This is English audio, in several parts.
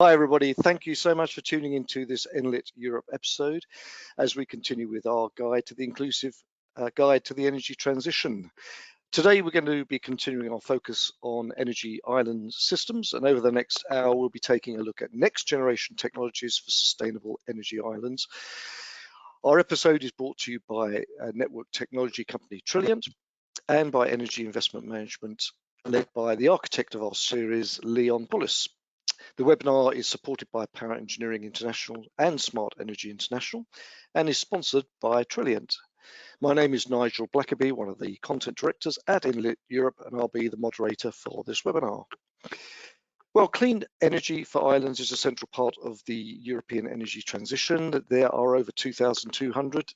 Hi everybody, thank you so much for tuning into this Enlit Europe episode as we continue with our guide to the inclusive guide to the energy transition. Today we're going to be continuing our focus on energy island systems, and over the next hour we'll be taking a look at next generation technologies for sustainable energy islands. Our episode is brought to you by a network technology company Trilliant and by Energy Investment Management, led by the architect of our series, Leon Bullis. The webinar is supported by Power Engineering International and Smart Energy International and is sponsored by Trilliant. My name is Nigel Blackerby, one of the content directors at Enlit Europe, and I'll be the moderator for this webinar. Well, clean energy for islands is a central part of the European energy transition. There are over 2,200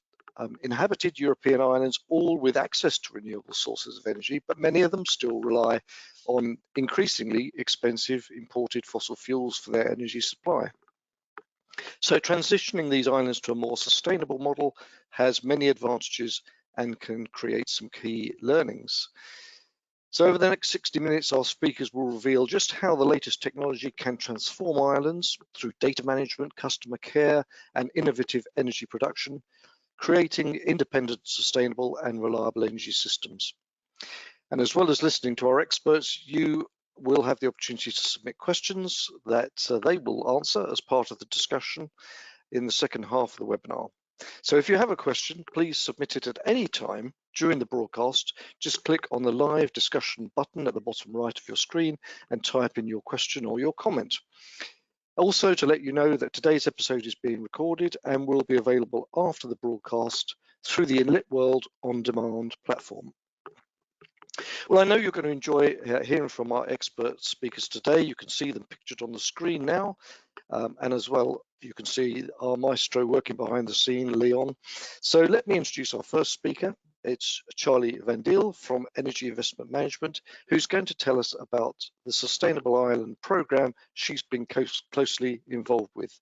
inhabited European islands, all with access to renewable sources of energy, but many of them still rely on increasingly expensive imported fossil fuels for their energy supply. So transitioning these islands to a more sustainable model has many advantages and can create some key learnings. So over the next 60 minutes, our speakers will reveal just how the latest technology can transform islands through data management, customer care, and innovative energy production, creating independent, sustainable, and reliable energy systems. And as well as listening to our experts, you will have the opportunity to submit questions that they will answer as part of the discussion in the second half of the webinar. So if you have a question, please submit it at any time during the broadcast. Just click on the live discussion button at the bottom right of your screen and type in your question or your comment. Also, to let you know that today's episode is being recorded and will be available after the broadcast through the Enlit World On Demand platform. Well, I know you're going to enjoy hearing from our expert speakers today. You can see them pictured on the screen now, and as well, you can see our maestro working behind the scene, Leon. So let me introduce our first speaker. It's Charlie Van Deel from Energy Investment Management, who's going to tell us about the Sustainable Island program she's been closely involved with.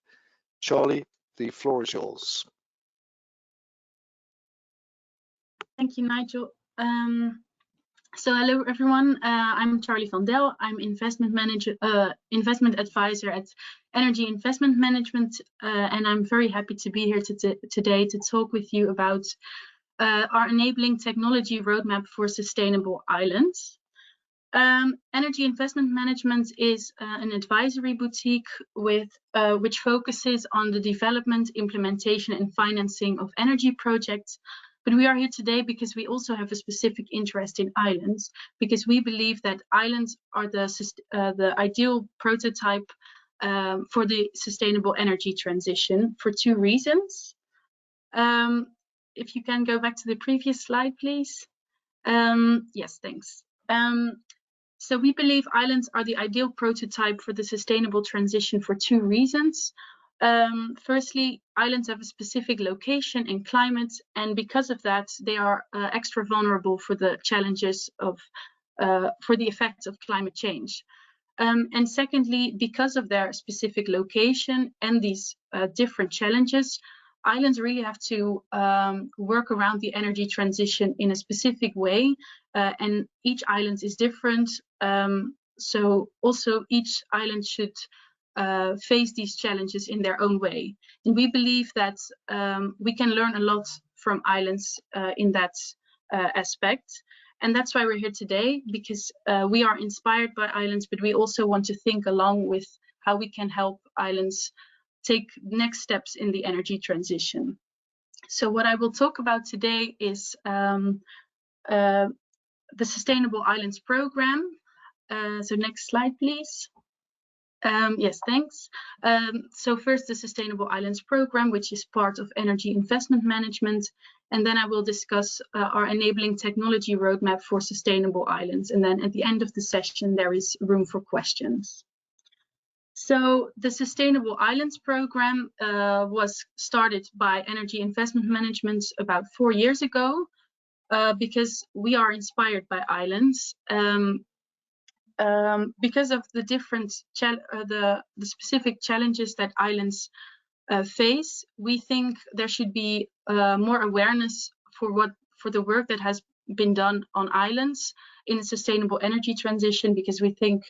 Charlie, the floor is yours. Thank you, Nigel. So hello everyone, I'm Charlie Van Deel. I'm investment advisor at Energy Investment Management, and I'm very happy to be here today to talk with you about our enabling technology roadmap for sustainable islands. Energy Investment Management is an advisory boutique which focuses on the development, implementation, and financing of energy projects. But we are here today because we also have a specific interest in islands, because we believe that islands are the ideal prototype for the sustainable energy transition for two reasons. If you can go back to the previous slide, please. Yes, thanks. So we believe islands are the ideal prototype for the sustainable transition for two reasons. Firstly, islands have a specific location and climate, and because of that, they are extra vulnerable for the challenges of, for the effects of climate change. And secondly, because of their specific location and these different challenges, islands really have to work around the energy transition in a specific way, and each island is different. So also each island should face these challenges in their own way. And we believe that we can learn a lot from islands in that aspect. And that's why we're here today, because we are inspired by islands, but we also want to think along with how we can help islands take next steps in the energy transition. So what I will talk about today is the Sustainable Islands Program. So next slide, please. Yes, thanks. So first, the Sustainable Islands Program, which is part of Energy Investment Management. And then I will discuss our enabling technology roadmap for sustainable islands. And then at the end of the session, there is room for questions. So the Sustainable Islands Program was started by Energy Investment Management about 4 years ago, because we are inspired by islands. Because of the different the specific challenges that islands face, we think there should be more awareness for the work that has been done on islands in a sustainable energy transition, because we think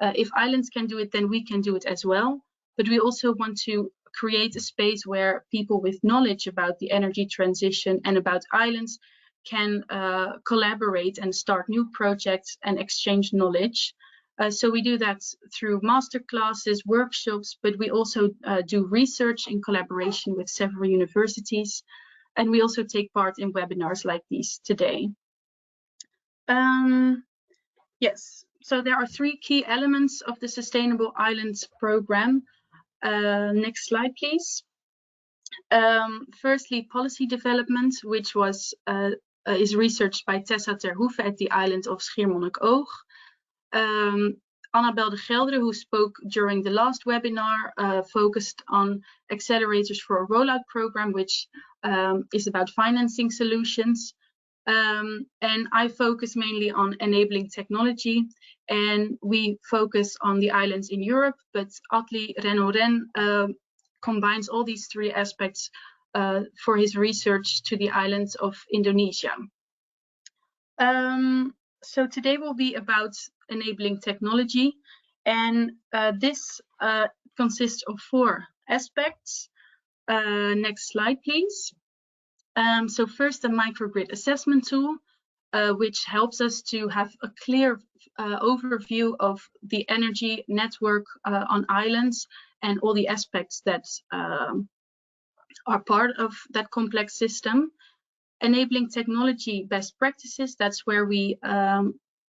if islands can do it, then we can do it as well. but we also want to create a space where people with knowledge about the energy transition and about islands can collaborate and start new projects and exchange knowledge. So we do that through master classes, workshops, but we also do research in collaboration with several universities. And we also take part in webinars like these today. Yes, so there are 3 key elements of the Sustainable Islands program. Next slide, please. Firstly, policy development, which is researched by Tessa Terhoeven at the island of Schiermonnikoog. Annabel de Gelderen, who spoke during the last webinar, focused on accelerators for a rollout program, which is about financing solutions. And I focus mainly on enabling technology, and we focus on the islands in Europe, but Atli Renoren combines all these 3 aspects for his research to the islands of Indonesia. So today will be about enabling technology, and this consists of 4 aspects. Next slide, please. So first, the microgrid assessment tool, which helps us to have a clear overview of the energy network on islands and all the aspects that are part of that complex system. Enabling technology best practices, that's where we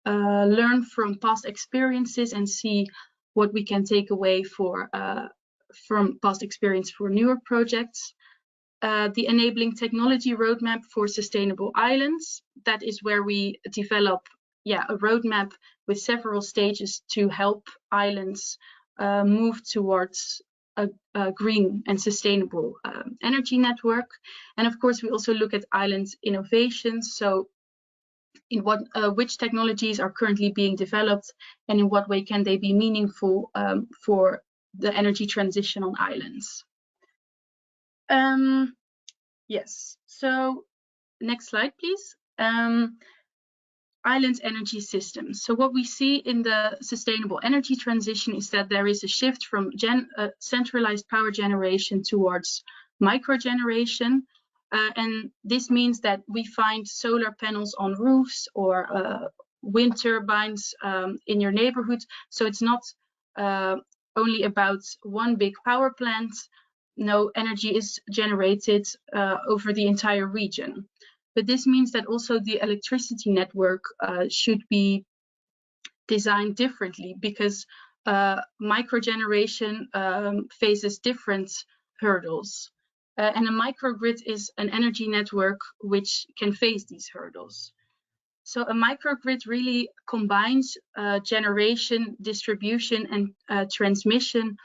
learn from past experiences and see what we can take away from past experience for newer projects. The enabling technology roadmap for sustainable islands, that is where we develop a roadmap with several stages to help islands move towards a green and sustainable energy network. And of course, we also look at island innovations. So in which technologies are currently being developed and in what way can they be meaningful for the energy transition on islands. Yes, so next slide, please. Island energy systems. So what we see in the sustainable energy transition is that there is a shift from centralized power generation towards microgeneration. And this means that we find solar panels on roofs or wind turbines in your neighborhood. So it's not only about one big power plant. No, energy is generated over the entire region. But this means that also the electricity network should be designed differently, because microgeneration faces different hurdles. And a microgrid is an energy network which can face these hurdles. So a microgrid really combines generation, distribution, and transmission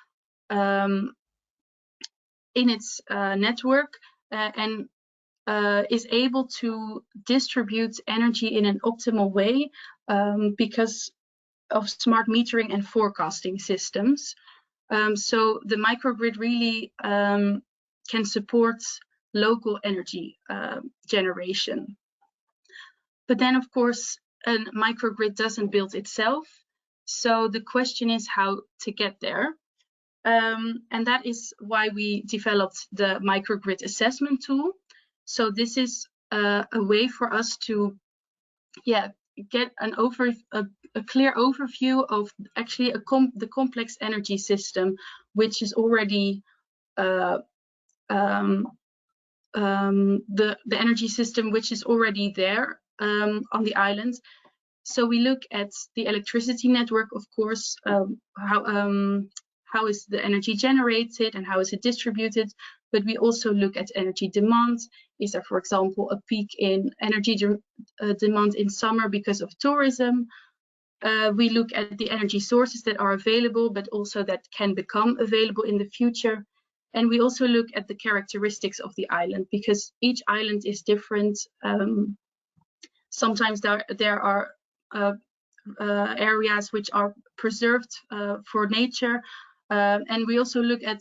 in its network and is able to distribute energy in an optimal way because of smart metering and forecasting systems. So the microgrid really can support local energy generation. But then, of course, a microgrid doesn't build itself. So the question is how to get there. And that is why we developed the microgrid assessment tool. So this is a way for us to get a clear overview of actually the complex energy system, which is already the energy system which is already there on the island. So we look at the electricity network, of course, how is the energy generated and how is it distributed, but we also look at energy demand. Is there, for example, a peak in energy demand in summer because of tourism? We look at the energy sources that are available, but also that can become available in the future. And we also look at the characteristics of the island, because each island is different. Sometimes there are areas which are preserved for nature. And we also look at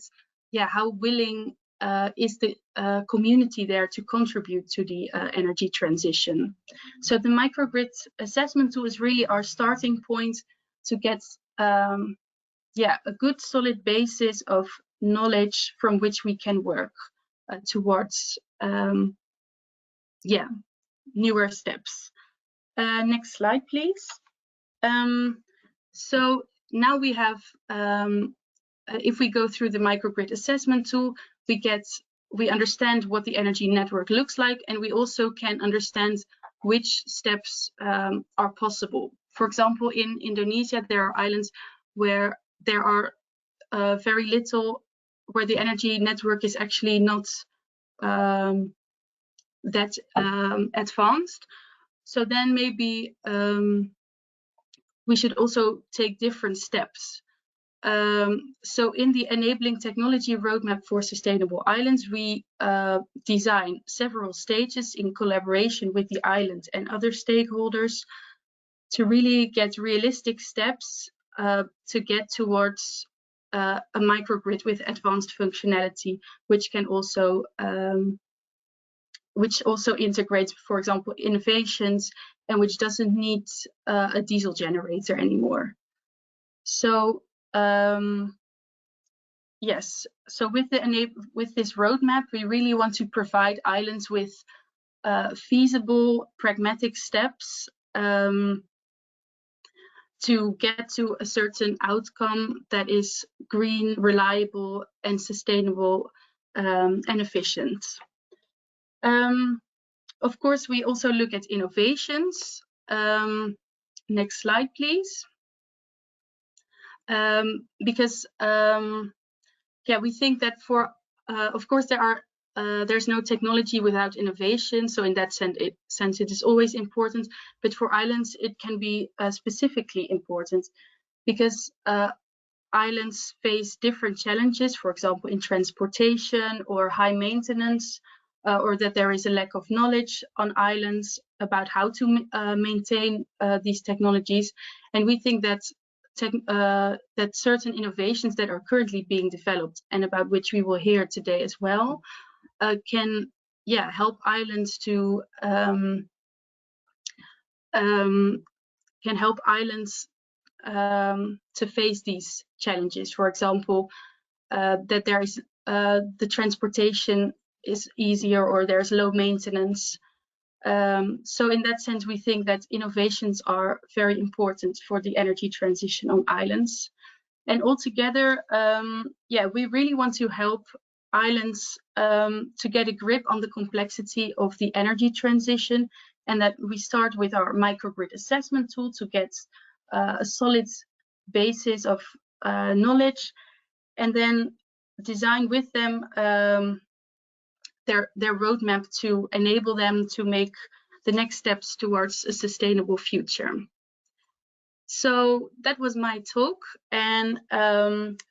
how willing is the community there to contribute to the energy transition. So the microgrid assessment tool is really our starting point to get a good solid basis of knowledge from which we can work towards newer steps. Next slide, please. So now we have, if we go through the microgrid assessment tool, we understand what the energy network looks like, and we also can understand which steps are possible. For example, in Indonesia, there are islands where there are very little, where the energy network is actually not that advanced. So then maybe we should also take different steps. So in the enabling technology roadmap for sustainable islands, we design several stages in collaboration with the island and other stakeholders to really get realistic steps to get towards a microgrid with advanced functionality, which can also integrates, for example, innovations, and which doesn't need a diesel generator anymore. So yes, so with this roadmap, we really want to provide islands with feasible, pragmatic steps to get to a certain outcome that is green, reliable, and sustainable and efficient. Of course, we also look at innovations. Next slide, please. Because we think that of course, there's no technology without innovation. So in that sense, it is always important. But for islands, it can be specifically important because islands face different challenges, for example, in transportation or high maintenance, or that there is a lack of knowledge on islands about how to maintain these technologies. And we think that that certain innovations that are currently being developed and about which we will hear today as well can help islands to face these challenges. For example, that there is the transportation is easier, or there's low maintenance. So in that sense, we think that innovations are very important for the energy transition on islands. And altogether, we really want to help islands to get a grip on the complexity of the energy transition, and that we start with our microgrid assessment tool to get a solid basis of knowledge, and then design with them their roadmap to enable them to make the next steps towards a sustainable future. So that was my talk, and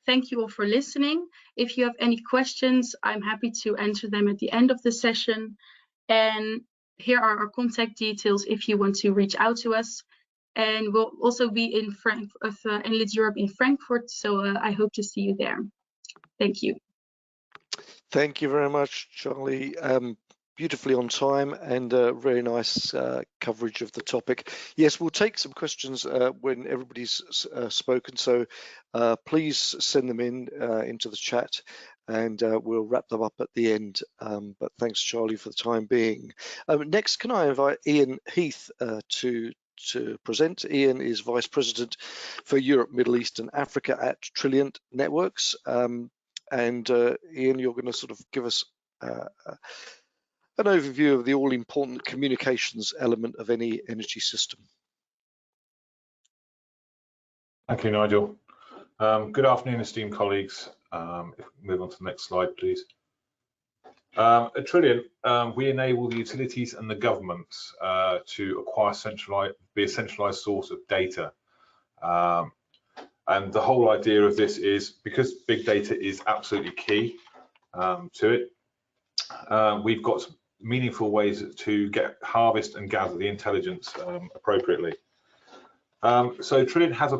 thank you all for listening. If you have any questions, I'm happy to answer them at the end of the session. And here are our contact details if you want to reach out to us. And we'll also be in Enlit Europe in Frankfurt, so I hope to see you there. Thank you. Thank you very much, Charlie. Beautifully on time and very nice coverage of the topic. Yes, we'll take some questions when everybody's spoken, so please send them into the chat, and we'll wrap them up at the end. But thanks, Charlie, for the time being. Next, can I invite Ian Heath to present? Ian is Vice President for Europe, Middle East and Africa at Trilliant Networks. And Ian, you're going to sort of give us an overview of the all-important communications element of any energy system. Thank you, Nigel. Good afternoon, esteemed colleagues. If we move on to the next slide, please. At Trilliant, we enable the utilities and the governments to be a centralized source of data. And the whole idea of this is because big data is absolutely key to it. We've got meaningful ways to harvest and gather the intelligence appropriately. So Trilliant has a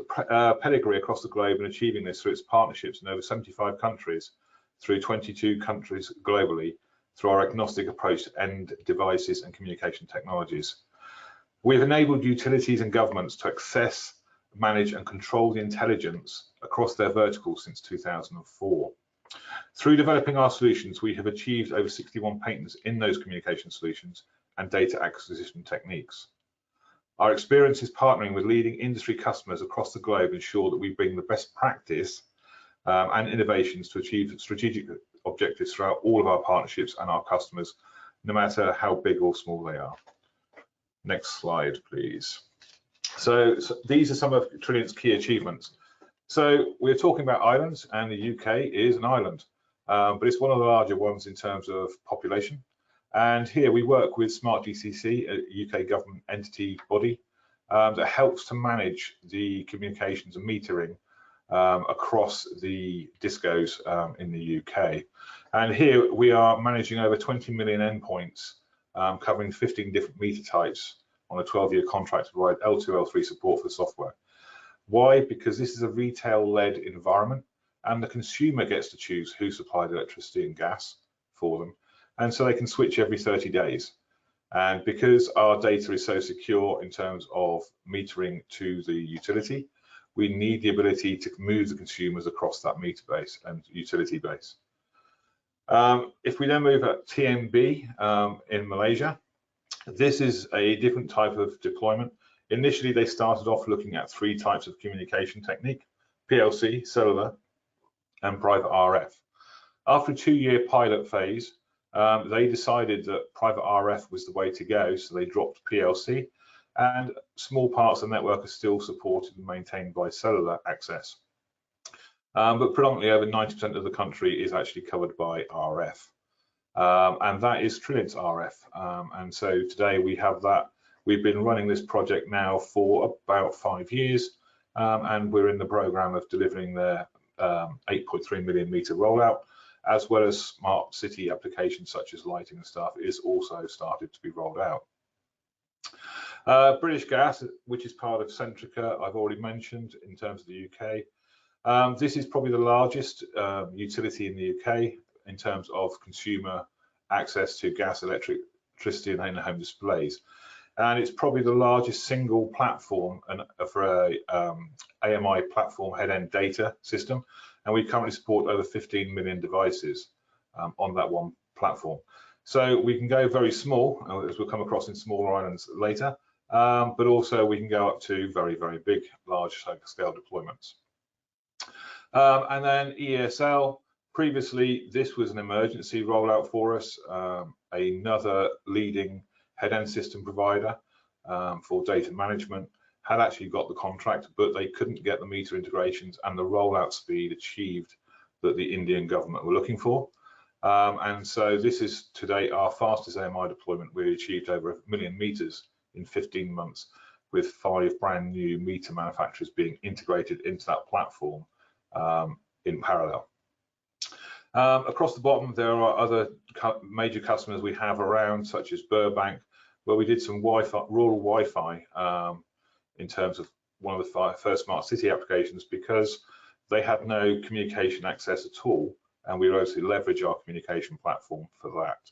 pedigree across the globe in achieving this through its partnerships in over 75 countries, through 22 countries globally, through our agnostic approach to end devices and communication technologies. We've enabled utilities and governments to access manage and control the intelligence across their verticals since 2004. Through developing our solutions, we have achieved over 61 patents in those communication solutions and data acquisition techniques. Our experience is partnering with leading industry customers across the globe ensure that we bring the best practice and innovations to achieve strategic objectives throughout all of our partnerships and our customers, no matter how big or small they are. Next slide, please. So these are some of Trillion's key achievements. So we're talking about islands, and the UK is an island, but it's one of the larger ones in terms of population. And here we work with Smart GCC, a UK government entity body that helps to manage the communications and metering across the discos in the UK. And here we are managing over 20 million endpoints, covering 15 different meter types on a 12-year contract to provide L2, L3 support for the software. Why? Because this is a retail-led environment, and the consumer gets to choose who supplies electricity and gas for them, and so they can switch every 30 days. And because our data is so secure in terms of metering to the utility, we need the ability to move the consumers across that meter base and utility base. If we then move at TMB in Malaysia, this is a different type of deployment. Initially, they started off looking at 3 types of communication technique: PLC, cellular, and private RF. After a 2-year pilot phase, they decided that private RF was the way to go, so they dropped PLC, and small parts of the network are still supported and maintained by cellular access. But predominantly over 90% of the country is actually covered by RF. And that is Trillion's RF. And so today we have that. We've been running this project now for about 5 years, and we're in the program of delivering their 8.3 million meter rollout, as well as smart city applications such as lighting and stuff is also started to be rolled out. British Gas, which is part of Centrica, I've already mentioned in terms of the UK. This is probably the largest utility in the UK in terms of consumer access to gas, electricity and in-home displays. And it's probably the largest single platform for a AMI platform head-end data system. And we currently support over 15 million devices on that one platform. So we can go very small, as we'll come across in smaller islands later, but also we can go up to very, very big, large scale deployments. And then ESL, previously this was an emergency rollout for us, another leading head-end system provider for data management had actually got the contract, but they couldn't get the meter integrations and the rollout speed achieved that the Indian government were looking for. And so this is today our fastest AMI deployment. We achieved over 1 million meters in 15 months with 5 brand new meter manufacturers being integrated into that platform in parallel. Across the bottom, there are other major customers we have around, such as Burbank, where we did some Wi-Fi, rural Wi-Fi in terms of one of the first smart city applications, because they had no communication access at all, and we were able to leverage our communication platform for that.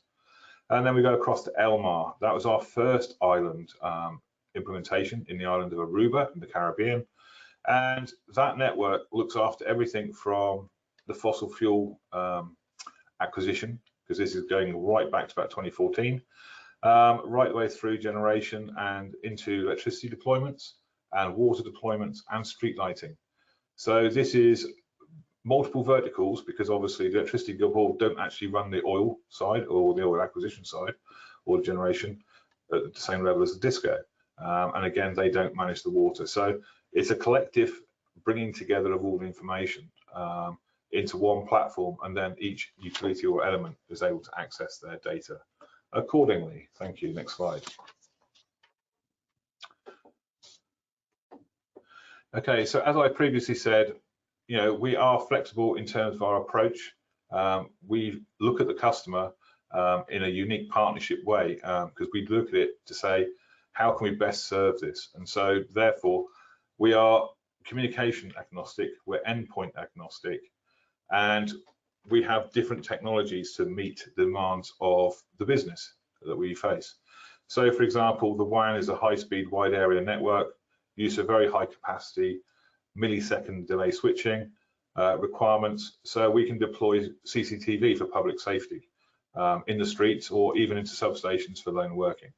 And then we go across to Elmar. That was our first island implementation in the island of Aruba in the Caribbean, and that network looks after everything from the fossil fuel acquisition, because this is going right back to about 2014, right the way through generation and into electricity deployments and water deployments and street lighting. So this is multiple verticals, because obviously the electricity board don't actually run the oil side or the oil acquisition side or the generation at the same level as the disco. And again, they don't manage the water. So it's a collective bringing together of all the information into one platform, and then each utility or element is able to access their data accordingly. Thank you. Next slide. Okay, so as I previously said, we are flexible in terms of our approach. We look at the customer in a unique partnership way, because we look at it to say, how can we best serve this? And so therefore, we are communication agnostic, we're endpoint agnostic, and we have different technologies to meet the demands of the business that we face. So for example, the WAN is a high-speed wide area network. use of very high capacity millisecond delay switching requirements, so we can deploy CCTV for public safety in the streets or even into substations for lone working.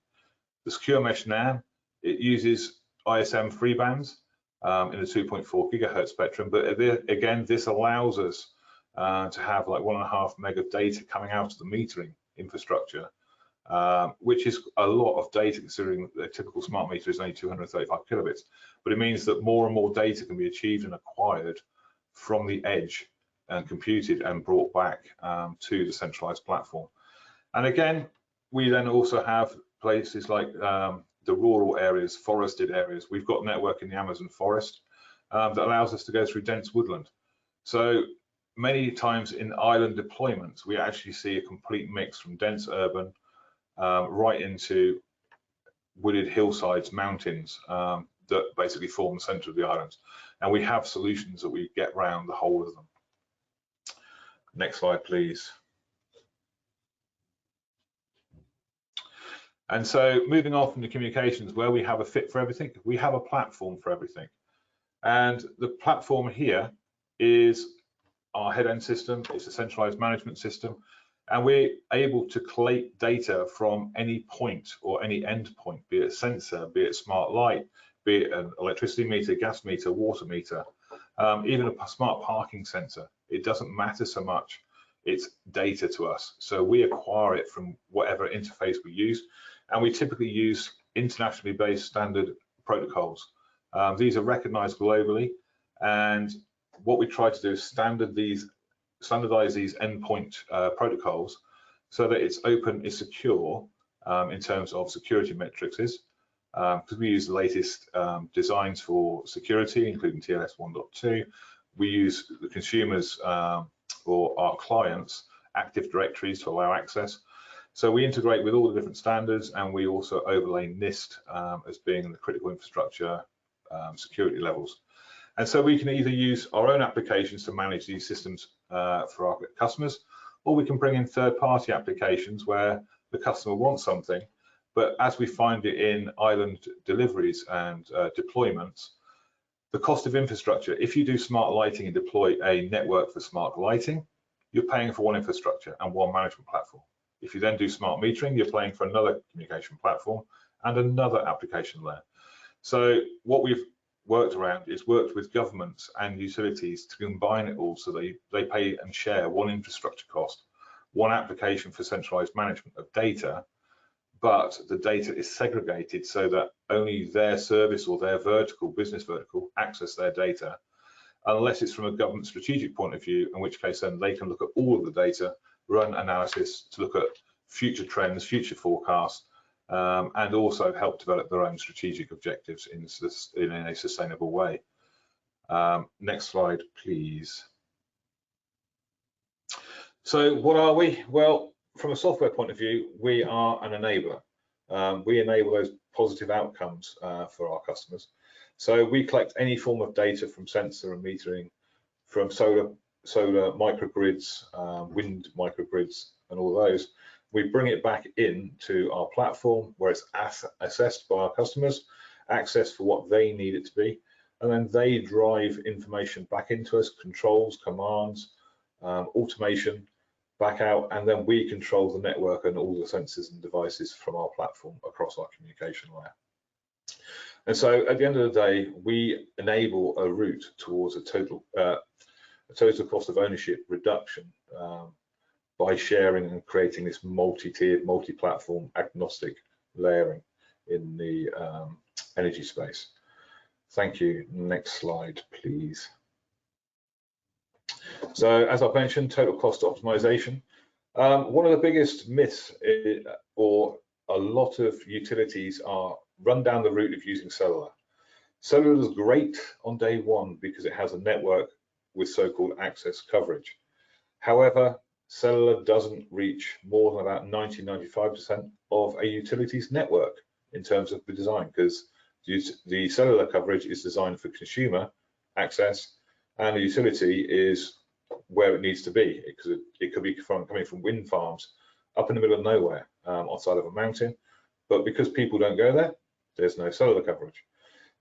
The secure mesh NAN, it uses ISM free bands in the 2.4 gigahertz spectrum, but again, this allows us to have like 1.5 meg of data coming out of the metering infrastructure, which is a lot of data considering the typical smart meter is only 235 kilobits. But it means that more and more data can be achieved and acquired from the edge and computed and brought back to the centralized platform. And again, we then also have places like the rural areas, forested areas. We've got network in the Amazon forest that allows us to go through dense woodland. So many times in island deployments, we actually see a complete mix from dense urban right into wooded hillsides, mountains that basically form the center of the islands. And we have solutions that we get around the whole of them. Next slide, please. And so moving on from the communications, where we have a fit for everything, we have a platform for everything. And the platform here is our head-end system. It's a centralized management system. And we're able to collate data from any point or any endpoint, be it a sensor, be it a smart light, be it an electricity meter, gas meter, water meter, even a smart parking sensor. It doesn't matter so much. It's data to us. So we acquire it from whatever interface we use. And we typically use internationally based standard protocols. These are recognized globally. And what we try to do is standardize these endpoint protocols so that it's open, it's secure in terms of security metrics, because we use the latest designs for security, including TLS 1.2. We use the consumers or our clients' Active Directories to allow access. So we integrate with all the different standards, and we also overlay NIST as being the critical infrastructure security levels. And so we can either use our own applications to manage these systems for our customers, or we can bring in third-party applications where the customer wants something, but as we find it in island deliveries and deployments, the cost of infrastructure, if you do smart lighting and deploy a network for smart lighting, you're paying for one infrastructure and one management platform. If you then do smart metering, you're paying for another communication platform and another application layer. So what we've worked around is worked with governments and utilities to combine it all so they pay and share one infrastructure cost, one application for centralized management of data, but the data is segregated so that only their service or their business vertical access their data, unless it's from a government strategic point of view, in which case then they can look at all of the data, run analysis to look at future trends, future forecasts, and also help develop their own strategic objectives in a sustainable way. Next slide, please. So what are we? Well, from a software point of view, we are an enabler. We enable those positive outcomes for our customers. So we collect any form of data from sensor and metering, from solar microgrids, wind microgrids, and all those. We bring it back into our platform where it's assessed by our customers, accessed for what they need it to be, and then they drive information back into us, controls, commands, automation, back out, and then we control the network and all the sensors and devices from our platform across our communication layer. And so at the end of the day, we enable a route towards a total cost of ownership reduction by sharing and creating this multi-tiered, multi-platform agnostic layering in the energy space. Thank you. Next slide, please. So as I mentioned, total cost optimization. One of the biggest myths or a lot of utilities are run down the route of using cellular. Cellular is great on day one because it has a network with so-called access coverage. However, cellular doesn't reach more than about 90–95% of a utility's network in terms of the design, because the cellular coverage is designed for consumer access, and the utility is where it needs to be. It could be coming from wind farms up in the middle of nowhere on side of a mountain, but because people don't go there, there's no cellular coverage.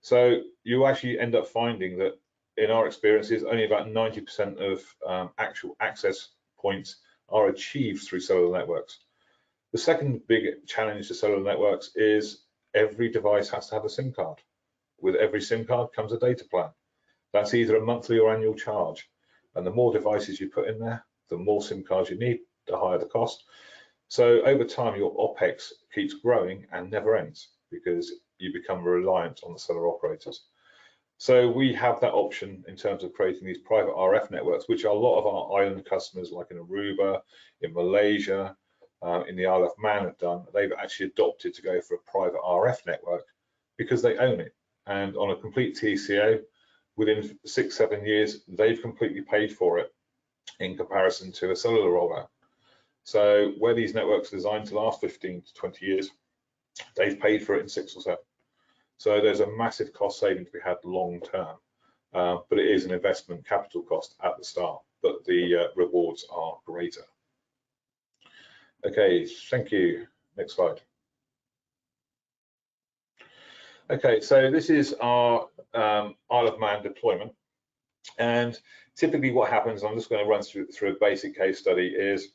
So you actually end up finding that in our experiences, only about 90% of actual access points are achieved through cellular networks. The second big challenge to cellular networks is every device has to have a SIM card. With every SIM card comes a data plan. That's either a monthly or annual charge. And the more devices you put in there, the more SIM cards you need, the higher the cost. So over time, your OPEX keeps growing and never ends because you become reliant on the cellular operators. So we have that option in terms of creating these private RF networks, which a lot of our island customers, like in Aruba, in Malaysia, in the Isle of Man have done. They've actually adopted to go for a private RF network because they own it. And on a complete TCO, within 6-7 years, they've completely paid for it in comparison to a cellular rollout. So where these networks are designed to last 15 to 20 years, they've paid for it in 6 or 7. So there's a massive cost saving to be had long term, but it is an investment capital cost at the start, but the rewards are greater. Okay, thank you. Next slide. Okay, so this is our Isle of Man deployment. And typically what happens, I'm just going to run through a basic case study, is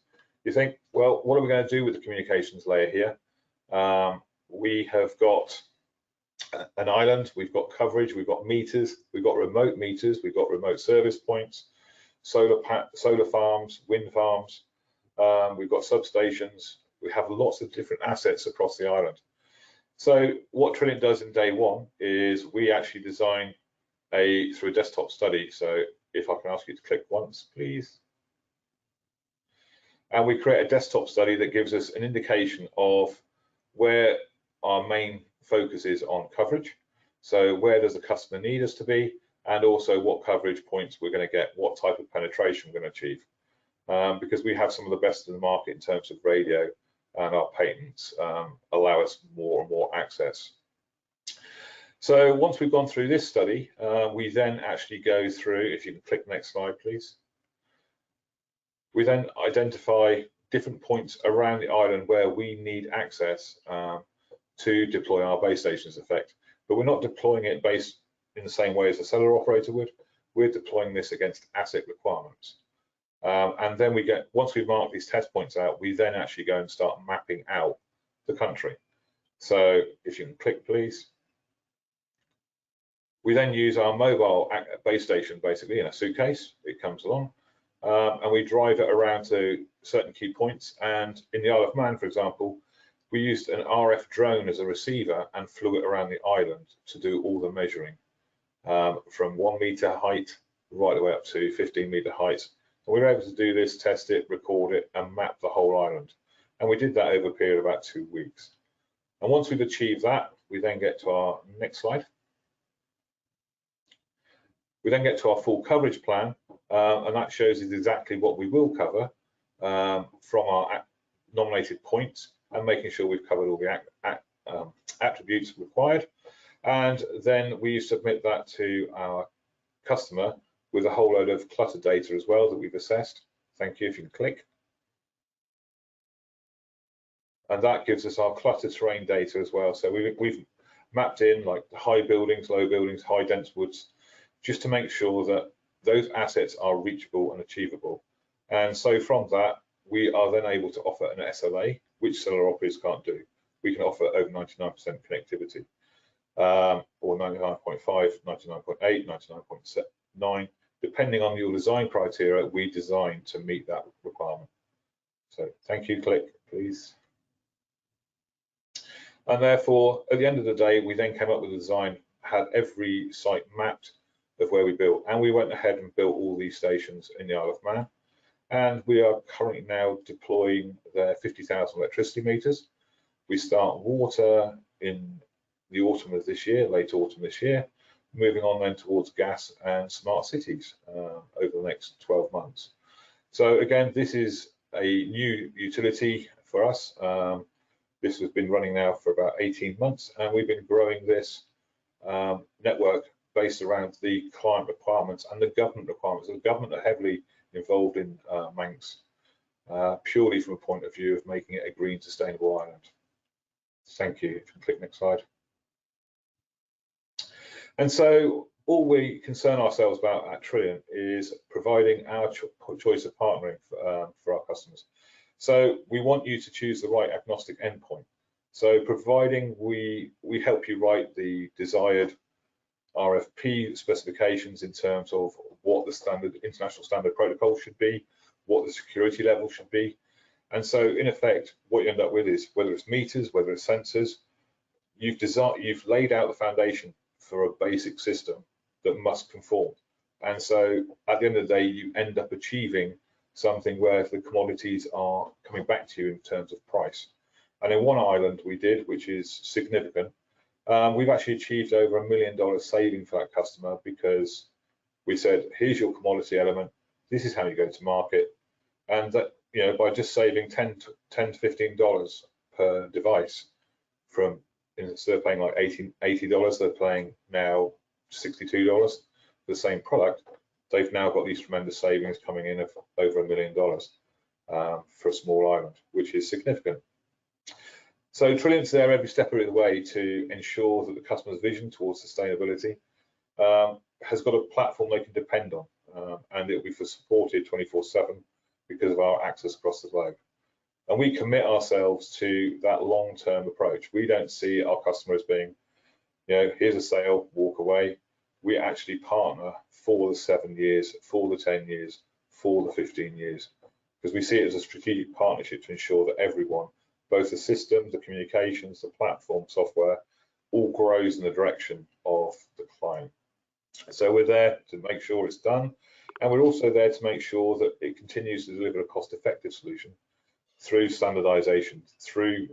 you think, well, what are we going to do with the communications layer here? We have got an island, we've got coverage, we've got meters, we've got remote meters, we've got remote service points, solar farms, wind farms, we've got substations, we have lots of different assets across the island. So what Trilliant does in day one is we actually design through a desktop study. So if I can ask you to click once, please. And we create a desktop study that gives us an indication of where our main focus is on coverage. So where does the customer need us to be? And also what coverage points we're going to get, what type of penetration we're going to achieve. Because we have some of the best in the market in terms of radio, and our patents allow us more and more access. So once we've gone through this study, we then actually go through, if you can click next slide, please. We then identify different points around the island where we need access to deploy our base stations effect. But we're not deploying it based in the same way as a cellular operator would. We're deploying this against asset requirements. And then we get, once we've marked these test points out, we then actually go and start mapping out the country. So if you can click, please. We then use our mobile base station basically in a suitcase. It comes along and we drive it around to certain key points. And in the Isle of Man, for example, we used an RF drone as a receiver and flew it around the island to do all the measuring from 1 meter height right the way up to 15-meter height. And we were able to do this, test it, record it, and map the whole island. And we did that over a period of about 2 weeks. And once we've achieved that, we then get to our next slide. We then get to our full coverage plan, and that shows us exactly what we will cover from our nominated points and making sure we've covered all the attributes required. And then we submit that to our customer with a whole load of clutter data as well that we've assessed. Thank you, if you can click. And that gives us our clutter terrain data as well. So we've mapped in like high buildings, low buildings, high dense woods, just to make sure that those assets are reachable and achievable. And so from that, we are then able to offer an SLA, which cellular operators can't do. We can offer over 99% connectivity, or 99.5, 99.8, 99.9, depending on your design criteria we design to meet that requirement. So thank you, click, please. And therefore, at the end of the day, we then came up with a design, had every site mapped of where we built, and we went ahead and built all these stations in the Isle of Man. And we are currently now deploying their 50,000 electricity meters. We start water in the autumn of this year, late autumn this year, moving on then towards gas and smart cities over the next 12 months. So again, this is a new utility for us. This has been running now for about 18 months, and we've been growing this network based around the client requirements and the government requirements. The government are heavily involved in Manx, purely from a point of view of making it a green, sustainable island. Thank you. If you can click next slide. And so all we concern ourselves about at Trilliant is providing our choice of partnering for our customers. So we want you to choose the right agnostic endpoint. So providing we help you write the desired RFP specifications in terms of what the international standard protocol should be, what the security level should be. And so in effect, what you end up with is, whether it's meters, whether it's sensors, you've laid out the foundation for a basic system that must conform. And so at the end of the day, you end up achieving something where the commodities are coming back to you in terms of price. And in one island we did, which is significant, we've actually achieved over $1 million saving for that customer, because we said, here's your commodity element, this is how you go to market, and that, you know, by just saving $10 to $15 per device, from instead of paying like $80, they're paying now $62 for the same product. They've now got these tremendous savings coming in of over $1 million for a small island, which is significant. So Trilliant's there every step of the way to ensure that the customer's vision towards sustainability has got a platform they can depend on, and it'll be supported 24/7 because of our access across the globe. And we commit ourselves to that long-term approach. We don't see our customer as being, you know, here's a sale, walk away. We actually partner for the 7 years, for the 10 years, for the 15 years, because we see it as a strategic partnership to ensure that everyone, both the systems, the communications, the platform software, all grows in the direction of the client. So we're there to make sure it's done, and we're also there to make sure that it continues to deliver a cost-effective solution through standardization, through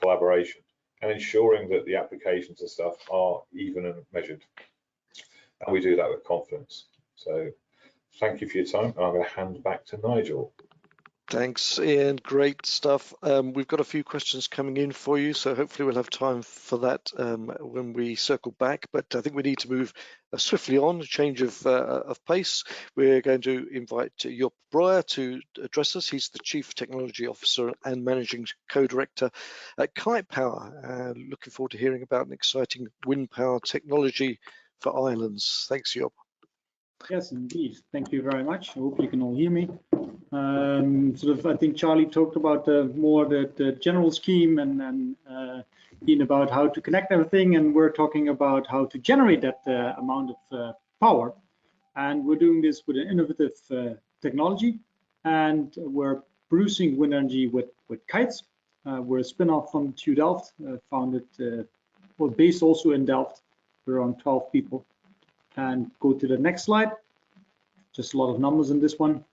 collaboration, and ensuring that the applications and stuff are even and measured. And we do that with confidence. So thank you for your time, and I'm going to hand back to Nigel. Thanks, Ian. Great stuff. We've got a few questions coming in for you, so hopefully we'll have time for that when we circle back. But I think we need to move swiftly on, a change of pace. We're going to invite Job Breyer to address us. He's the Chief Technology Officer and Managing Co-Director at Kite Power. Looking forward to hearing about an exciting wind power technology for islands. Thanks, Job. Yes, indeed. Thank you very much. I hope you can all hear me. I think Charlie talked about more the general scheme and Ian about how to connect everything, and we're talking about how to generate that amount of power. And we're doing this with an innovative technology, and we're producing wind energy with kites. We're a spin-off from TU Delft, founded, based also in Delft. We're around 12 people. And go to the next slide. Just a lot of numbers in this one.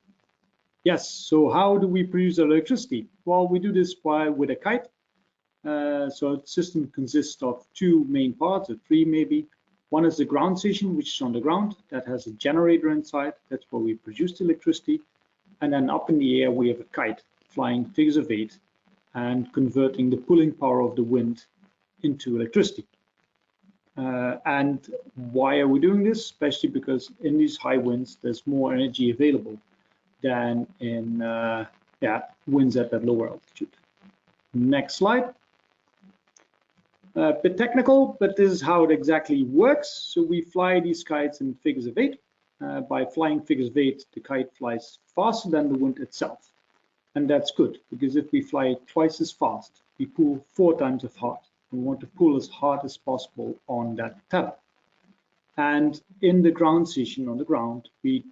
Yes, so how do we produce electricity? Well, we do this with a kite. So the system consists of two main parts, or three maybe. One is the ground station, which is on the ground. That has a generator inside. That's where we produce the electricity. And then up in the air, we have a kite flying figures of 8 and converting the pulling power of the wind into electricity. And why are we doing this? Especially because in these high winds, there's more energy available than in winds at that lower altitude. Next slide. A bit technical, but this is how it exactly works. So we fly these kites in figures of 8. By flying figures of 8, the kite flies faster than the wind itself. And that's good, because if we fly twice as fast, we pull 4 times as hard. We want to pull as hard as possible on that tether. And in the ground station on the ground, we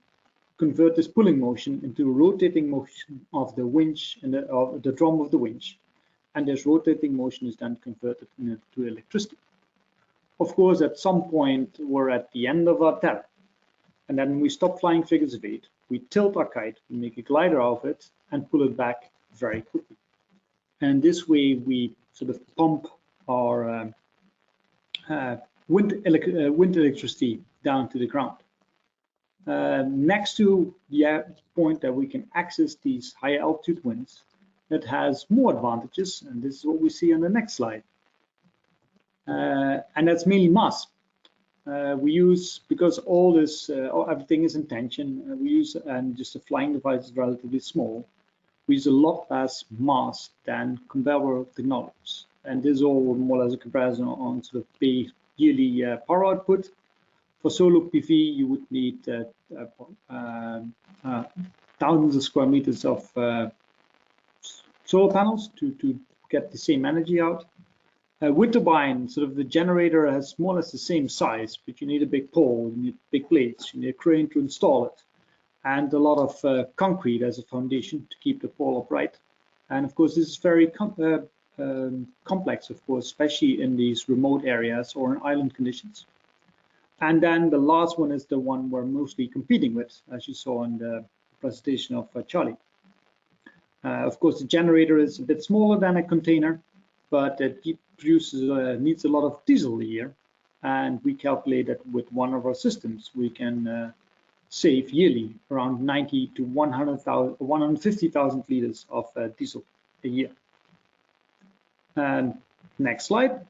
convert this pulling motion into a rotating motion of the winch and the drum of the winch. And this rotating motion is then converted into electricity. Of course, at some point, we're at the end of our tether. And then we stop flying figures of 8. We tilt our kite, we make a glider out of it, and pull it back very quickly. And this way, we sort of pump our wind electricity down to the ground. Next to the point that we can access these high altitude winds, that has more advantages, and this is what we see on the next slide. And that's mainly mass. We use, because all this, everything is in tension, we use, and just the flying device is relatively small, we use a lot less mass than comparable technologies. And this is all more or less a comparison on sort of yearly power output. For solar PV, you would need thousands of square meters of solar panels to get the same energy out. Wind turbine, sort of the generator has more or less the same size, but you need a big pole, you need big blades, you need a crane to install it, and a lot of concrete as a foundation to keep the pole upright. And of course, this is very complex, of course, especially in these remote areas or in island conditions. And then the last one is the one we're mostly competing with, as you saw in the presentation of Charlie. Of course, the generator is a bit smaller than a container, but it needs a lot of diesel a year. And we calculate that with one of our systems, we can save yearly around 90 to 150,000 liters of diesel a year. And next slide.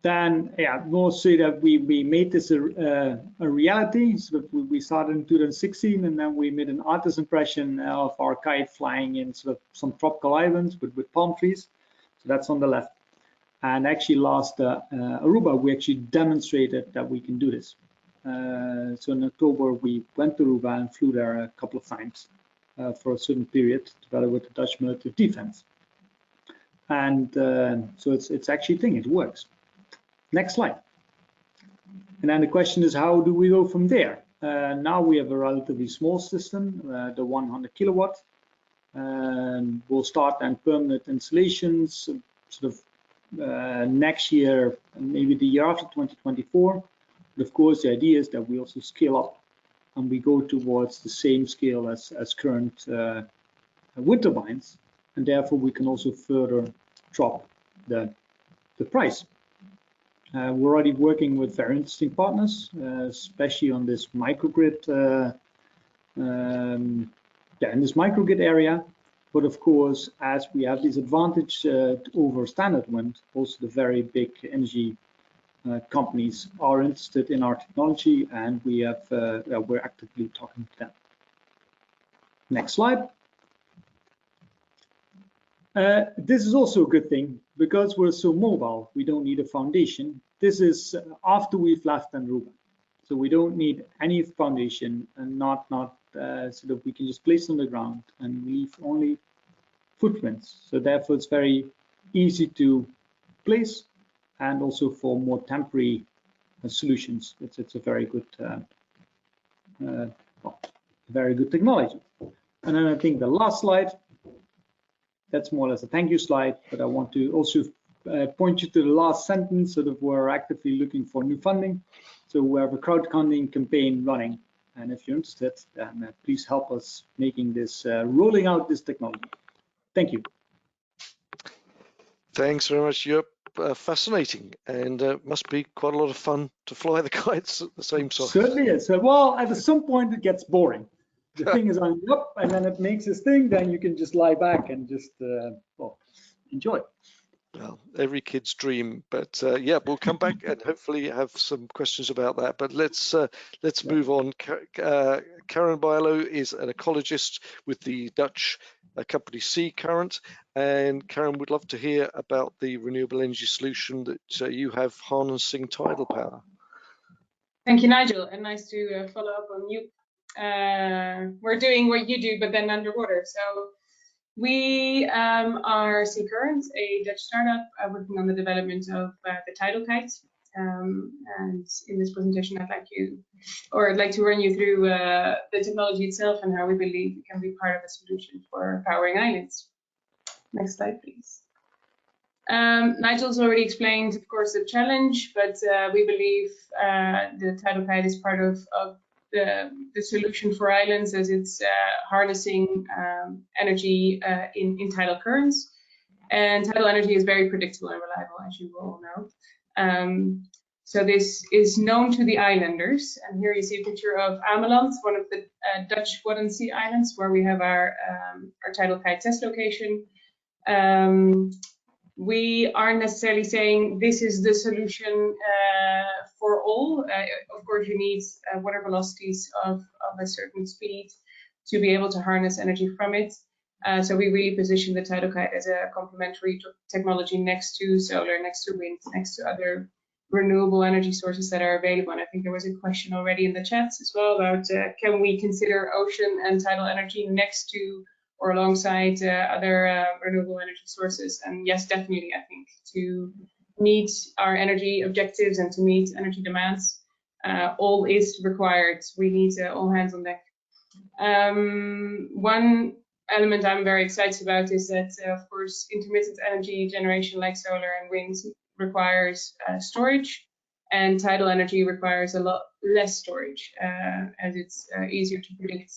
Then, yeah, we'll say that we made this a reality. So we started in 2016, and then we made an artist impression of our kite flying in sort of some tropical islands with palm trees. So that's on the left. And actually, last Aruba, we actually demonstrated that we can do this. So in October, we went to Aruba and flew there a couple of times for a certain period, together with the Dutch military defense. And so it's actually a thing, it works. Next slide. And then the question is, how do we go from there? Now we have a relatively small system, the 100 kilowatt. We'll start then permanent installations sort of next year, maybe the year after 2024. But of course, the idea is that we also scale up and we go towards the same scale as current wind turbines, and therefore we can also further drop the price. We're already working with very interesting partners, especially on this microgrid, in this microgrid area. But of course, as we have this advantage over standard wind, also the very big energy companies are interested in our technology, and we have we're actively talking to them. Next slide. This is also a good thing because we're so mobile. We don't need a foundation. This is after we've left Aruba, so we don't need any foundation, and not so that we can just place on the ground and leave only footprints. So therefore, it's very easy to place, and also for more temporary solutions, it's a very good, very good technology. And then I think the last slide. That's more or less a thank you slide, but I want to also point you to the last sentence, so that we're actively looking for new funding. So we have a crowdfunding campaign running, and if you're interested, then please help us making this, rolling out this technology. Thank you. Thanks very much. You're fascinating, and must be quite a lot of fun to fly the kites at the same time. Certainly is. So, well, at some point it gets boring. The thing is on up, and then it makes this thing. Then you can just lie back and just well, enjoy. Well, every kid's dream, but yeah, we'll come back and hopefully have some questions about that. But let's move on. Karen Bijlo is an ecologist with the Dutch company Sea Current, and Karen would love to hear about the renewable energy solution that you have harnessing tidal power. Thank you, Nigel, and nice to follow up on you. We're doing what you do, but then underwater. So we are Sea Current, a Dutch startup working on the development of the tidal kite. And in this presentation, I'd like to run you through the technology itself and how we believe it can be part of a solution for powering islands. Next slide, please. Nigel's already explained, of course, the challenge, but we believe the tidal kite is part of the solution for islands, as it's harnessing energy in tidal currents. And tidal energy is very predictable and reliable, as you all know. So this is known to the islanders. And here you see a picture of Ameland, one of the Dutch Waddenzee Islands, where we have our tidal kite test location. We aren't necessarily saying this is the solution for all. Of course, you need water velocities of a certain speed to be able to harness energy from it. So we really position the tidal kite as a complementary technology next to solar, next to wind, next to other renewable energy sources that are available. And I think there was a question already in the chats as well about can we consider ocean and tidal energy next to or alongside other renewable energy sources? And yes, definitely, I think to meet our energy objectives and to meet energy demands, all is required. We need all hands on deck. One element I'm very excited about is that, of course, intermittent energy generation like solar and wind requires storage, and tidal energy requires a lot less storage, as it's easier to predict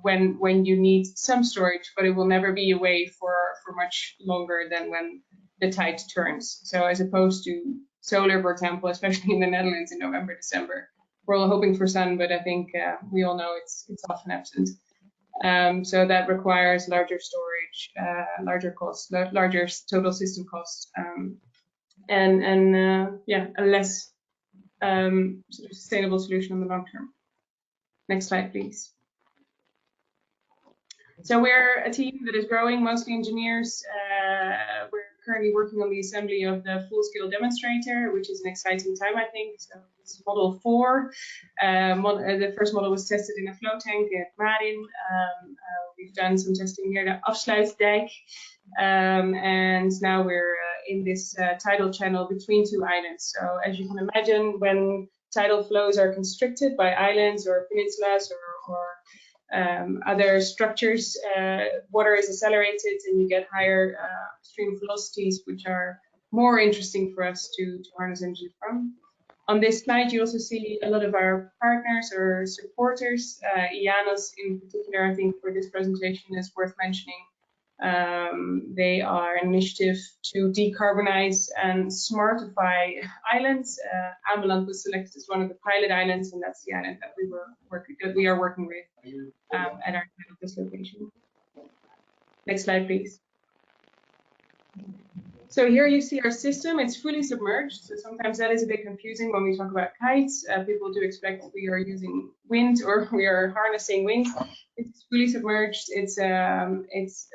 when you need some storage, but it will never be away for much longer than when the tide turns. So as opposed to solar, for example, especially in the Netherlands in November, December, we're all hoping for sun, but I think we all know it's often absent. So that requires larger storage, larger costs, larger total system costs, and yeah, a less sort of sustainable solution in the long term. Next slide, please. So we're a team that is growing, mostly engineers. We're currently working on the assembly of the full-scale demonstrator, which is an exciting time, I think. So this is model 4. The first model was tested in a flow tank at Marin. We've done some testing near the Afsluitdijk. And now we're in this tidal channel between 2 islands. So as you can imagine, when tidal flows are constricted by islands or peninsulas or other structures, water is accelerated and you get higher stream velocities, which are more interesting for us to harness energy from. On this slide, you also see a lot of our partners or supporters. IANOS in particular, I think for this presentation is worth mentioning. They are an initiative to decarbonize and smartify islands. Ameland was selected as one of the pilot islands, and that's the island that we are working with at our this location. Next slide, please. So here you see our system. It's fully submerged. So sometimes that is a bit confusing when we talk about kites. People do expect we are using wind or we are harnessing wind. It's fully submerged. It's a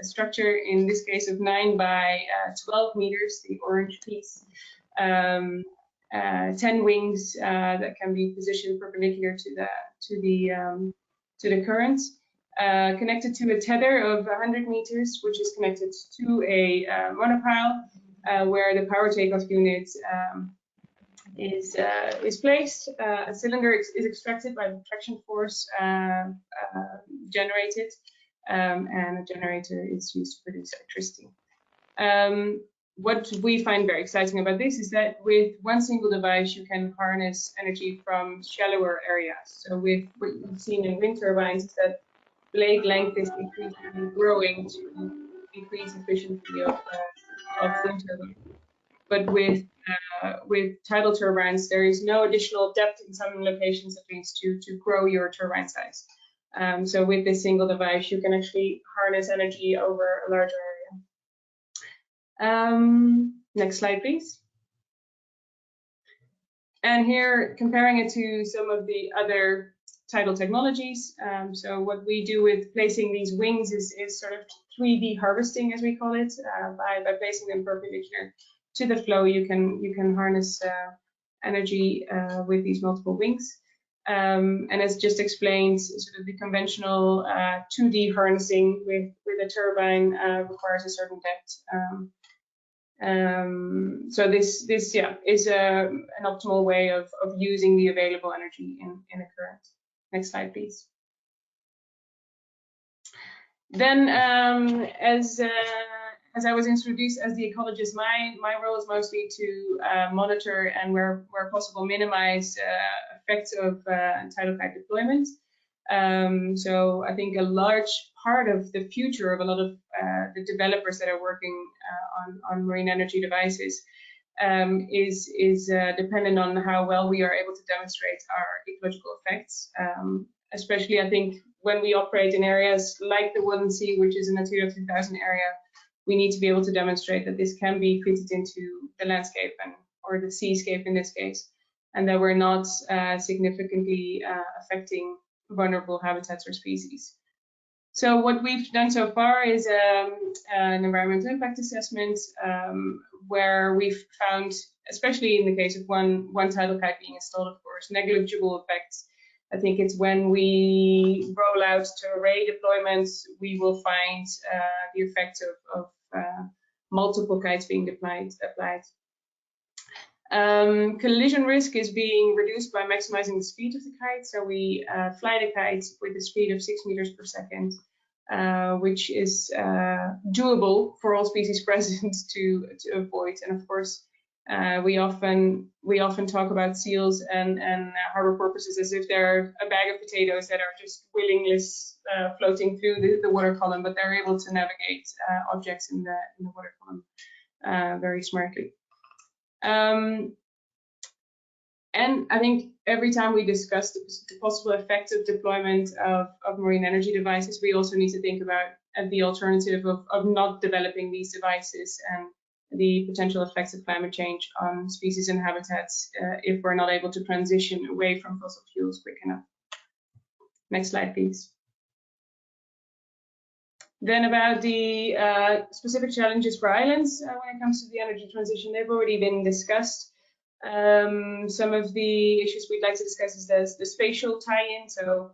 structure in this case of 9 by 12 meters, the orange piece. 10 wings that can be positioned perpendicular to the current. Connected to a tether of 100 meters, which is connected to a monopile, where the power takeoff unit is placed. A cylinder is extracted by the traction force generated, and a generator is used to produce electricity. What we find very exciting about this is that with one single device, you can harness energy from shallower areas. So with what you've seen in wind turbines is that blade length is increasingly growing to increase efficiency of wind turbines. But with tidal turbines, there is no additional depth in some locations, at least, to grow your turbine size. So with this single device, you can actually harness energy over a larger area. Next slide, please. And here, comparing it to some of the other tidal technologies. So what we do with placing these wings is sort of 3D harvesting, as we call it. By placing them perpendicular to the flow, you can harness energy with these multiple wings. And as just explained, sort of the conventional 2D harnessing with a turbine requires a certain depth. So this is an optimal way of using the available energy in a current. Next slide, please. Then, as I was introduced as the ecologist, my role is mostly to monitor and where possible minimize effects of tidal kite deployment. So I think a large part of the future of a lot of the developers that are working on marine energy devices is dependent on how well we are able to demonstrate our ecological effects. Especially, I think, when we operate in areas like the Wadden Sea, which is a Natura 2000 area, we need to be able to demonstrate that this can be fitted into the landscape or the seascape in this case, and that we're not significantly affecting vulnerable habitats or species. So what we've done so far is an environmental impact assessment where we've found, especially in the case of one tidal kite being installed, of course, negligible effects. I think it's when we roll out to array deployments, we will find the effects of multiple kites being applied. Collision risk is being reduced by maximizing the speed of the kite. So we fly the kite with a speed of 6 meters per second, which is doable for all species present to avoid. And of course, we often talk about seals and harbor porpoises as if they're a bag of potatoes that are just willingless floating through the water column, but they're able to navigate objects in the water column very smartly. And I think every time we discuss the possible effects of deployment of marine energy devices, we also need to think about the alternative of not developing these devices and the potential effects of climate change on species and habitats if we're not able to transition away from fossil fuels quick enough. Next slide, please. Then about the specific challenges for islands when it comes to the energy transition, they've already been discussed. Some of the issues we'd like to discuss is the spatial tie-in. So,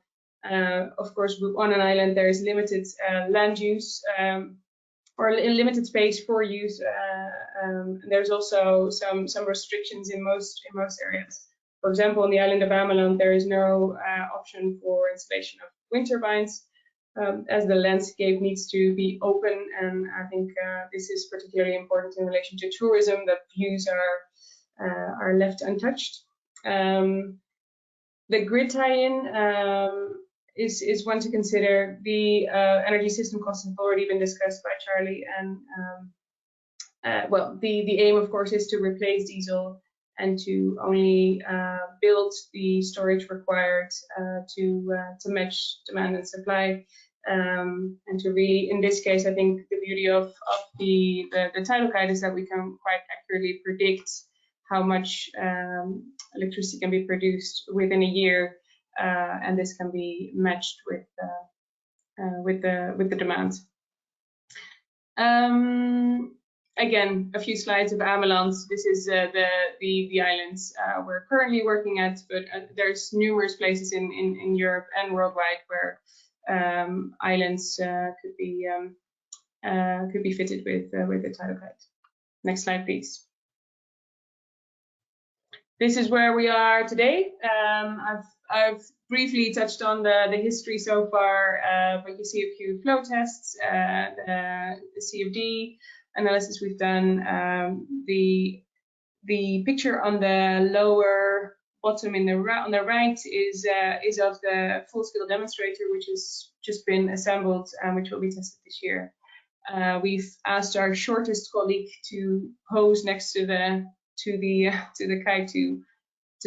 of course, on an island there is limited land use or limited space for use. There's also some restrictions in most areas. For example, on the island of Ameland, there is no option for installation of wind turbines. As the landscape needs to be open, and I think this is particularly important in relation to tourism, that views are left untouched. The grid tie-in is one to consider. The energy system costs have already been discussed by Charlie, and well, the aim, of course, is to replace diesel and to only build the storage required to match demand and supply, and to really, in this case, I think the beauty of the tidal kite is that we can quite accurately predict how much electricity can be produced within a year, and this can be matched with the demand. Again, a few slides of Ameland. This is the islands we're currently working at, but there's numerous places in Europe and worldwide where islands could be fitted with a tidal kite. Next slide, please. This is where we are today. I've briefly touched on the history so far, but you see a few flow tests, the CFD analysis we've done. The picture on the lower bottom on the right is of the full-scale demonstrator, which has just been assembled and which will be tested this year. We've asked our shortest colleague to pose next to the kite to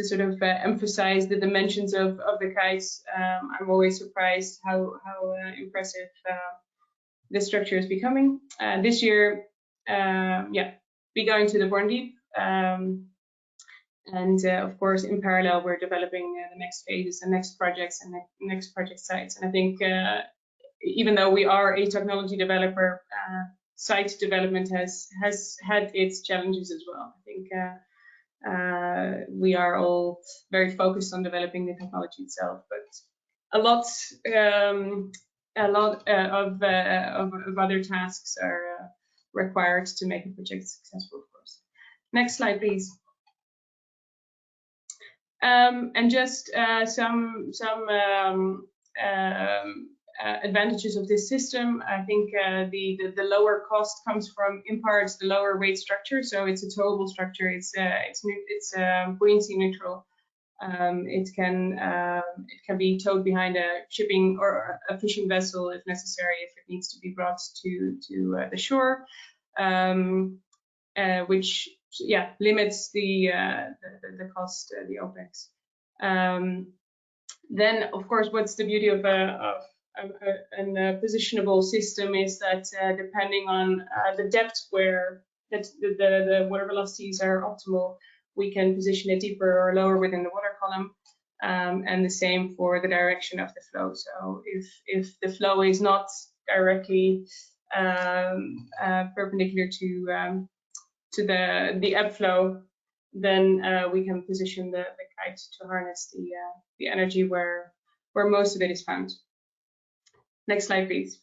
sort of emphasize the dimensions of the kites. I'm always surprised how impressive the structure is becoming. This year, yeah, be going to the Born Deep, and of course, in parallel, we're developing the next phases and next projects and next project sites. And I think even though we are a technology developer, site development has had its challenges as well. I think we are all very focused on developing the technology itself, but a lot of other tasks are required to make a project successful, of course. Next slide, please. And just some advantages of this system. I think the lower cost comes from, in part, the lower weight structure. So it's a towable structure. It's buoyancy neutral. It can be towed behind a shipping or a fishing vessel if necessary, if it needs to be brought to the shore, which limits the cost, the OPEX. Then, of course, what's the beauty of a positionable system is that depending on the depth where the water velocities are optimal, we can position it deeper or lower within the water column. and the same for the direction of the flow. So if the flow is not directly perpendicular to the ebb flow, then we can position the kite to harness the energy where most of it is found. Next slide, please.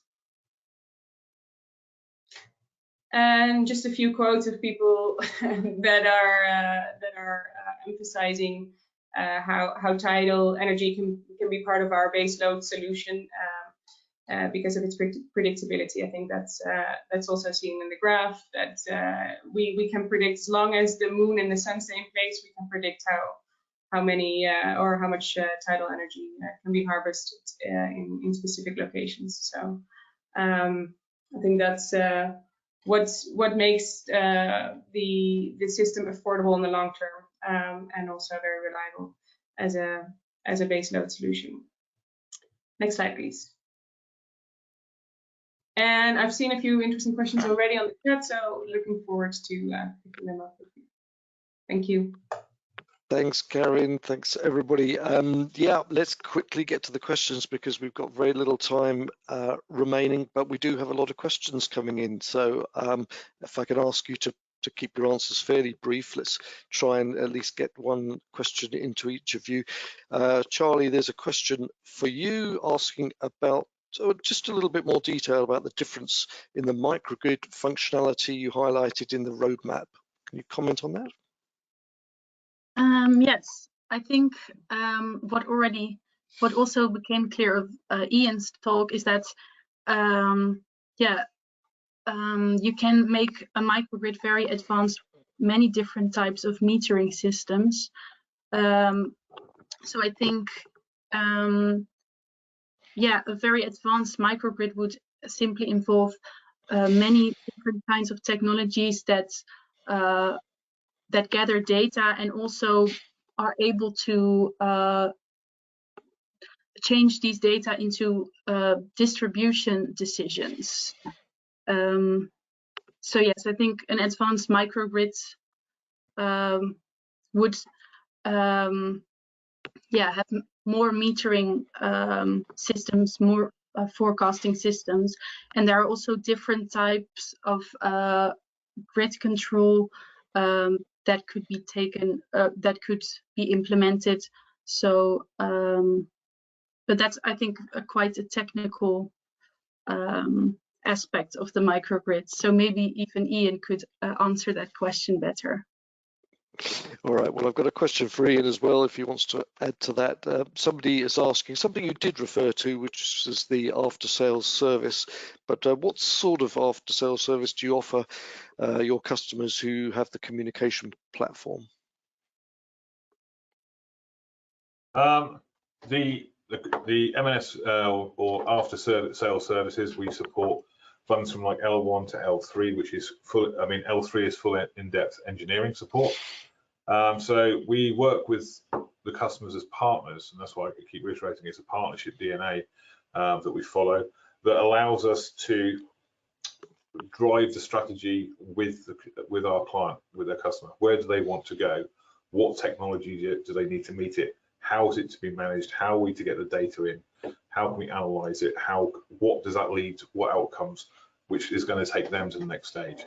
And just a few quotes of people that are emphasizing how tidal energy can be part of our baseload solution because of its predictability. I think that's also seen in the graph that we can predict, as long as the moon and the sun stay in place, we can predict how many or how much tidal energy can be harvested in specific locations. So I think that's what makes the system affordable in the long term, and also very reliable as a baseload solution. Next slide, please. And I've seen a few interesting questions already on the chat, so looking forward to picking them up with you. Thank you. Thanks, Karin. Thanks, everybody. Yeah, let's quickly get to the questions because we've got very little time remaining, but we do have a lot of questions coming in. So if I can ask you to keep your answers fairly brief, let's try and at least get one question into each of you. Charlie, there's a question for you asking about just a little bit more detail about the difference in the microgrid functionality you highlighted in the roadmap. Can you comment on that? Yes, I think what also became clear of Ian's talk is that you can make a microgrid very advanced, many different types of metering systems. So I think a very advanced microgrid would simply involve many different kinds of technologies that gather data and also are able to change these data into distribution decisions. So yes, I think an advanced microgrid would have more metering systems, more forecasting systems, and there are also different types of grid control that could be taken, that could be implemented. So, but that's, I think, quite a technical aspect of the microgrid. So maybe even Ian could answer that question better. All right, well, I've got a question for Ian as well, if he wants to add to that. Somebody is asking something you did refer to, which is the after-sales service, but what sort of after-sales service do you offer your customers who have the communication platform? The M&S or after-sales services, we support runs from like L1 to L3, which is full. I mean, L3 is full in-depth engineering support. So we work with the customers as partners, and that's why I keep reiterating it's a partnership DNA that we follow that allows us to drive the strategy with our client, with their customer. Where do they want to go? What technology do they need to meet it? How is it to be managed? How are we to get the data in? How can we analyze it? What does that lead to? What outcomes, which is going to take them to the next stage?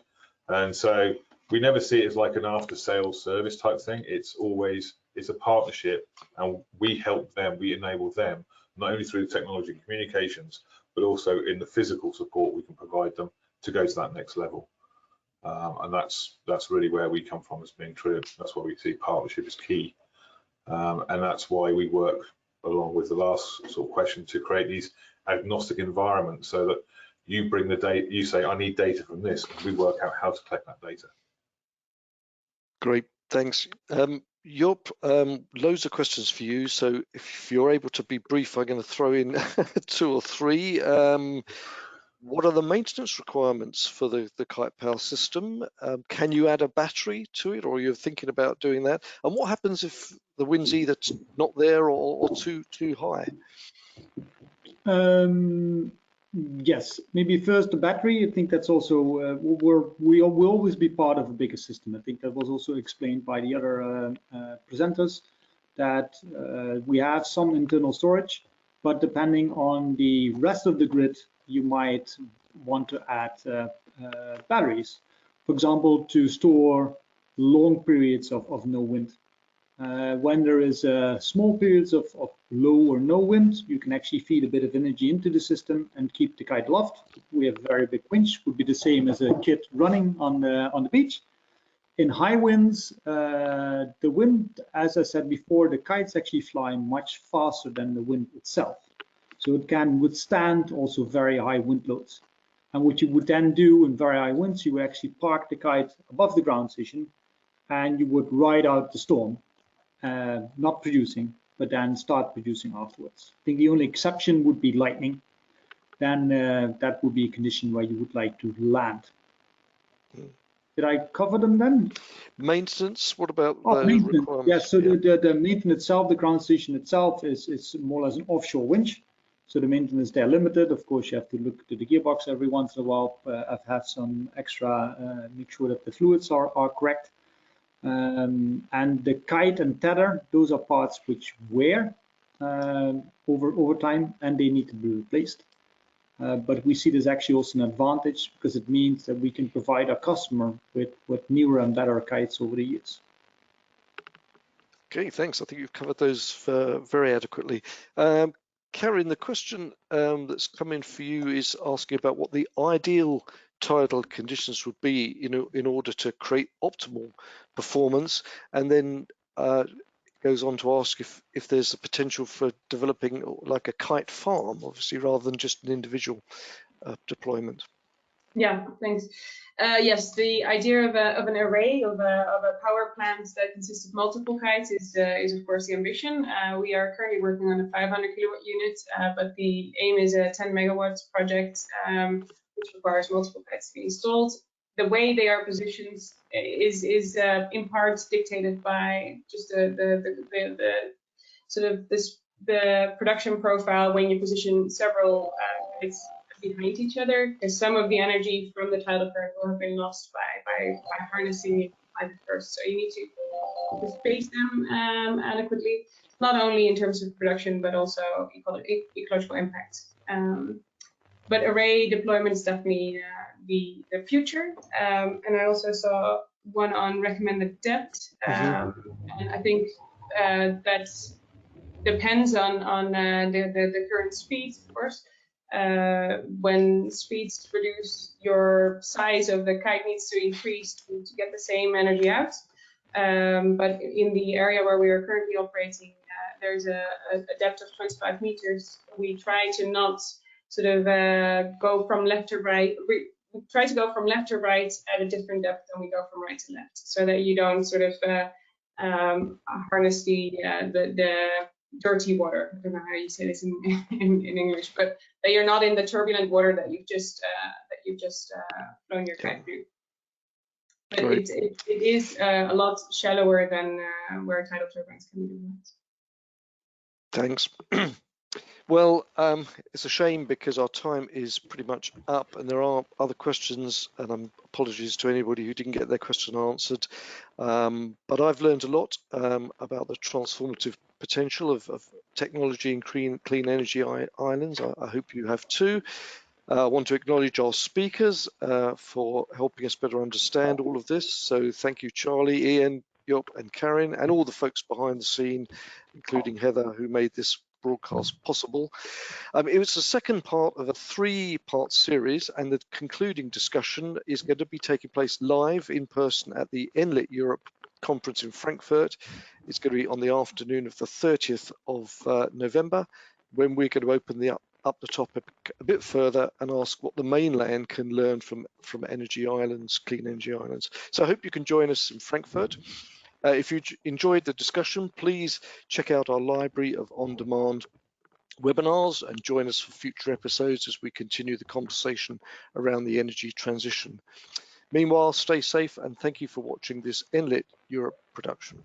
And so we never see it as like an after-sales service type thing. It's a partnership, and we help them, we enable them, not only through technology and communications, but also in the physical support we can provide them to go to that next level. And that's really where we come from as being true. That's why we see partnership is key. And that's why we work along with the last sort of question to create these agnostic environments, so that you bring the data, you say, I need data from this, and we work out how to collect that data. Great, thanks. Job, loads of questions for you. So if you're able to be brief, I'm going to throw in 2 or 3. What are the maintenance requirements for the kite power system? Can you add a battery to it, or you're thinking about doing that? And what happens if the wind's either not there or too high? Yes, maybe first the battery. I think that's also we will always be part of a bigger system. I think that was also explained by the other presenters. that we have some internal storage, but depending on the rest of the grid, you might want to add batteries, for example, to store long periods of no wind. When there is small periods of low or no wind, you can actually feed a bit of energy into the system and keep the kite aloft. We have a very big winch, would be the same as a kid running on the beach. In high winds, the wind, as I said before, the kites actually fly much faster than the wind itself. So it can withstand also very high wind loads. And what you would then do in very high winds, you would actually park the kite above the ground station and you would ride out the storm. Not producing, but then start producing afterwards. I think the only exception would be lightning. Then that would be a condition where you would like to land. Did I cover them then? Maintenance, what about the maintenance. requirements? Yeah, so the maintenance itself, the ground station itself is more or less an offshore winch. So the maintenance there limited. Of course, you have to look to the gearbox every once in a while. I've had some extra, make sure that the fluids are correct. And the kite and tether, those are parts which wear over time and they need to be replaced. But we see this actually also an advantage because it means that we can provide our customer with newer and better kites over the years. Okay, thanks. I think you've covered those very adequately. Karen, the question that's come in for you is asking about what the ideal tidal conditions would be, in order to create optimal performance, and then goes on to ask if there's a potential for developing like a kite farm, obviously, rather than just an individual deployment. Yeah, thanks. Yes, the idea of an array of a power plant that consists of multiple kites is of course the ambition. We are currently working on a 500 kilowatt unit, but the aim is a 10 megawatts project, which requires multiple kites to be installed. The way they are positioned is in part dictated by just the sort of the production profile when you position several kites behind each other, because some of the energy from the tidal current will have been lost by harnessing by the first. So you need to space them adequately, not only in terms of production, but also ecological impact. But array deployment is definitely the future. And I also saw one on recommended depth. And I think that depends on the current speeds, of course. When speeds reduce, your size of the kite needs to increase to get the same energy out. But in the area where we are currently operating, there's a depth of 25 meters. We try to not sort of go from left to right. We try to go from left to right at a different depth than we go from right to left, so that you don't sort of harness the dirty water. I don't know how you say this in English, but that you're not in the turbulent water that you've just flown your kite through. But Right. it is a lot shallower than where tidal turbines can do that. Thanks. Well, it's a shame because our time is pretty much up and there are other questions, and apologies to anybody who didn't get their question answered. But I've learned a lot about the transformative potential of technology in clean energy islands. I hope you have too. I want to acknowledge our speakers for helping us better understand all of this. So thank you, Charlie, Ian, Job and Karen, and all the folks behind the scene, including Heather, who made this broadcast possible. It was the second part of a 3-part series, and the concluding discussion is going to be taking place live in person at the Enlit Europe conference in Frankfurt. It's going to be on the afternoon of the 30th of November, when we're going to open up the topic a bit further and ask what the mainland can learn from energy islands, clean energy islands. So I hope you can join us in Frankfurt. If you enjoyed the discussion, please check out our library of on-demand webinars and join us for future episodes as we continue the conversation around the energy transition. Meanwhile, stay safe and thank you for watching this Enlit Europe production.